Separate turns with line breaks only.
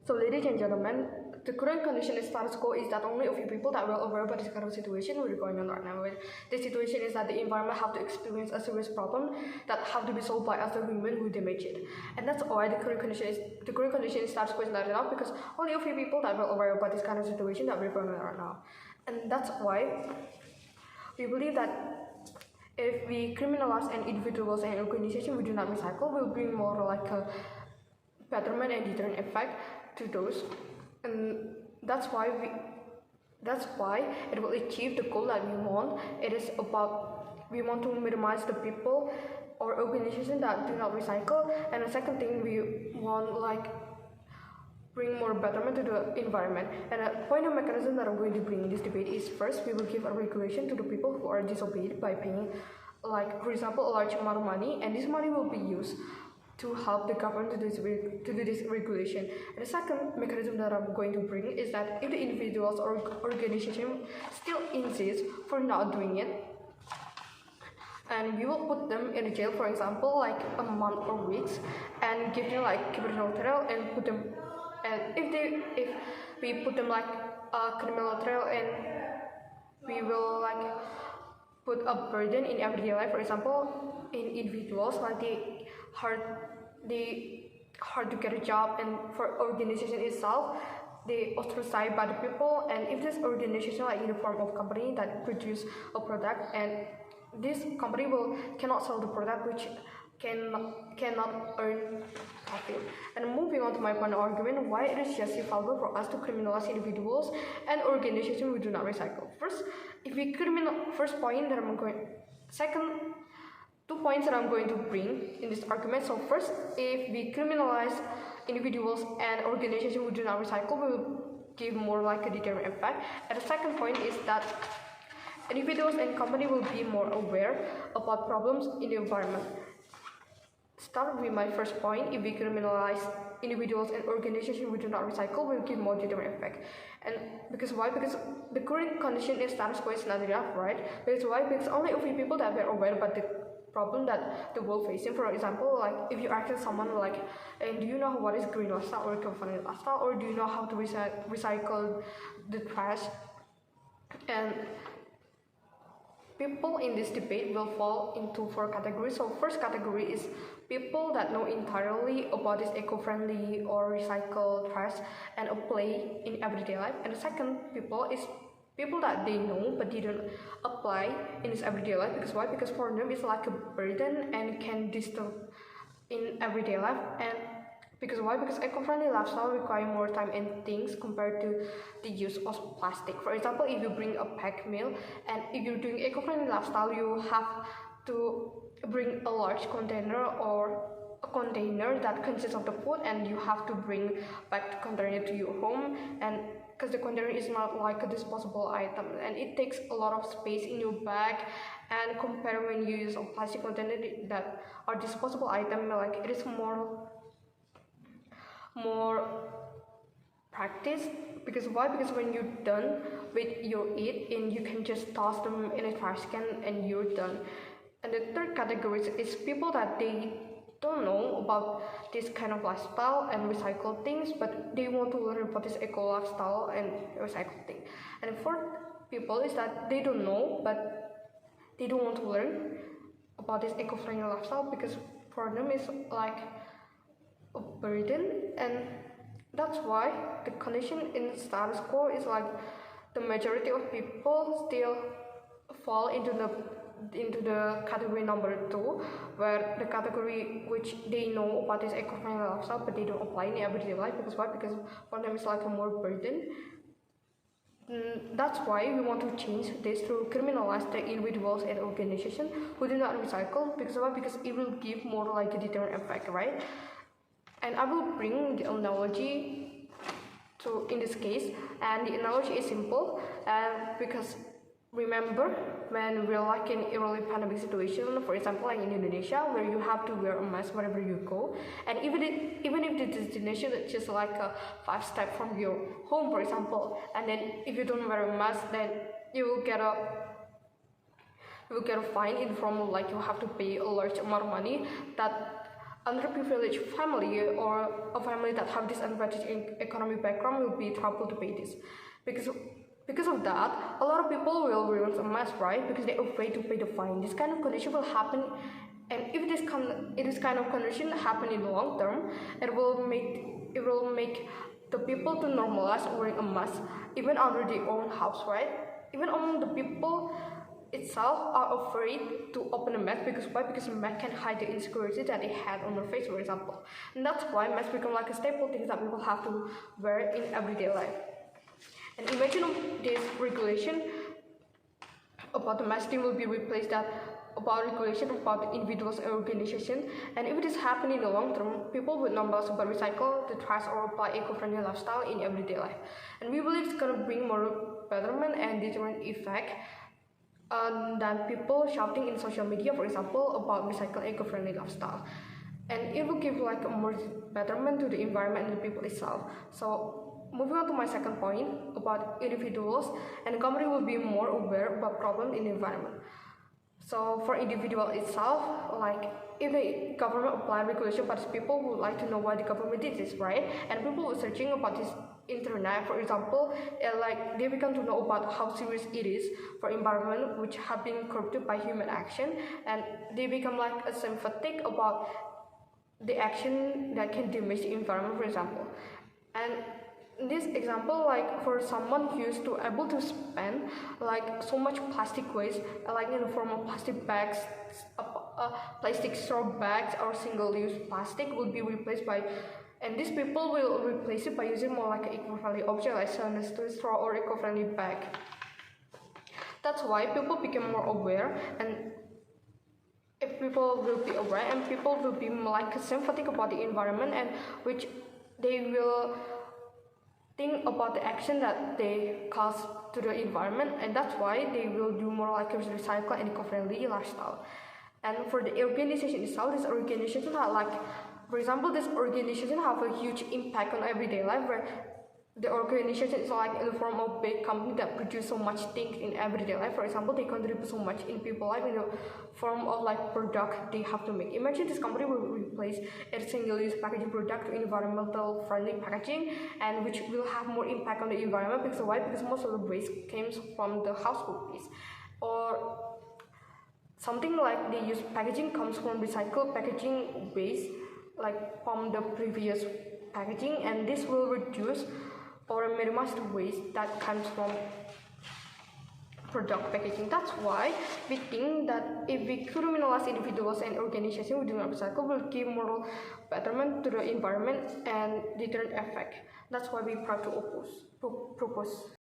So ladies and gentlemen, the current condition is status quo is that only a few people that are aware about this kind of situation will be going on right now. The situation is that the environment have to experience a serious problem that have to be solved by us the human who damage it. And that's why the current condition is status quo is not enough, because only a few people that are aware about this kind of situation that we're going on right now. And that's why we believe that if we criminalize an individuals and organization who do not recycle, will bring more like a betterment and deterrent effect to those, and that's why it will achieve the goal that we want. It is about we want to minimize the people or organizations that do not recycle, and the second thing we want like bring more betterment to the environment. And a point of mechanism that I'm going to bring in this debate is, first, we will give a regulation to the people who are disobeyed by paying, like for example, a large amount of money, and this money will be used to help the government to do this regulation. And the second mechanism that I'm going to bring is that if the individuals or organization still insist for not doing it, and we will put them in a jail, for example, like a month or weeks, and give them like criminal trial and put them. And if we put them like a criminal trial, and we will like put a burden in everyday life, for example, in individuals, like they hard to get a job, and for organization itself, they ostracized by the people. And if this organization, like in the form of company that produce a product, and this company cannot sell the product, which cannot earn profit. And moving on to my point of argument, why it is justifiable for us to criminalize individuals and organizations who do not recycle. First, if we first point that I'm going, second, 2 points that I'm going to bring in this argument. So first, if we criminalize individuals and organizations who do not recycle, we will give more like a deterrent effect. And the second point is that individuals and company will be more aware about problems in the environment. Start with my first point. If we criminalize individuals and organizations who do not recycle, will give more deterrent effect. And because why? Because the current condition is status quo is not enough, right? Because why? Because only a few people that are aware about the problem that the world facing. For example, like if you ask someone like, do you know what is green lifestyle or eco-friendly lifestyle, or do you know how to recycle the trash? And people in this debate will fall into 4 categories. So first category is people that know entirely about this eco-friendly or recycled trash and apply in everyday life. And the second people is people that they know but they don't apply in this everyday life. Because why? Because for them it's like a burden and can disturb in everyday life. And because why? Because eco-friendly lifestyle require more time and things compared to the use of plastic. For example, if you bring a packed meal, and if you're doing eco-friendly lifestyle, you have to bring a large container or a container that consists of the food, and you have to bring back the container to your home. And because the container is not like a disposable item, and it takes a lot of space in your bag, and compare when you use a plastic container that are disposable item, like it is more practice. Because why? Because when you're done with your eat, and you can just toss them in a trash can and you're done. And the third category is people that they don't know about this kind of lifestyle and recycle things, but they want to learn about this eco lifestyle and recycle thing. And the fourth people is that they don't know, but they don't want to learn about this eco-friendly lifestyle, because for them it's like a burden. And that's why the condition in status quo is like the majority of people still fall into the category number 2, where the category which they know about this eco-friendly lifestyle but they don't apply in everyday life. Because why? Because for them it's like a more burden. That's why we want to change this to criminalize the individuals and organizations who do not recycle. Because why? Because it will give more like a deterrent effect, right? And I will bring the analogy to in this case, and the analogy is simple. Because remember when we're like in early pandemic situation, for example like in Indonesia, where you have to wear a mask wherever you go, and even if the destination is just like a 5 steps from your home, for example, and then if you don't wear a mask, then you will get a fine in form of like you have to pay a large amount of money that underprivileged family or a family that have disadvantaged economic background will be trouble to pay this, because of that, a lot of people will renounce a mass, right? Because they're afraid to pay the fine. This kind of condition will happen, and if this kind of condition happen in the long term, it will make the people to normalize wearing a mask even under their own house, right? Even among the people itself are afraid to open a mask because why? Because a mask can hide the insecurity that they had on their face, for example. And that's why masks become like a staple thing that people have to wear in everyday life. And imagine this regulation about the mask thing will be replaced about regulation about individuals and organizations. And if it is happening in the long term, people would normalize about recycle, the trash, or apply eco-friendly lifestyle in everyday life. And we believe it's gonna bring more betterment and deterrent effect than people shouting in social media, for example, about recycle eco-friendly lifestyle. And it will give like a more betterment to the environment and the people itself. So moving on to my second point about individuals and the company will be more aware about problems in the environment. So for individual itself, like if the government apply regulation, but people would like to know why the government did this, right? And people were searching about this internet, for example, and like they become to know about how serious it is for environment which have been corrupted by human action, and they become like a sympathetic about the action that can damage the environment, for example. And in this example, like for someone who used to able to spend like so much plastic waste, like in the form of plastic bags, plastic straw bags, or single-use plastic will be replaced by, and these people will replace it by using more like an eco-friendly object like stainless steel straw or eco-friendly bag. That's why people become more aware, and if people will be aware and people will be like sympathetic about the environment, and which they will think about the action that they cause to the environment, and that's why they will do more like a recycle and eco-friendly lifestyle. And for the organization itself, this organization are like, for example, this organization have a huge impact on everyday life, where the organization is like in the form of big company that produce so much things in everyday life. For example, they contribute so much in people life in the form of like product they have to make. Imagine this company will replace a single-use packaging product to environmental friendly packaging, and which will have more impact on the environment. Because why? Because most of the waste comes from the household waste, or something like they use packaging comes from recycled packaging waste, like from the previous packaging, and this will reduce or minimize the waste that comes from product packaging. That's why we think that if we criminalize individuals and organizations who do not recycle, will give moral betterment to the environment and deterrent effect. That's why we proud to propose.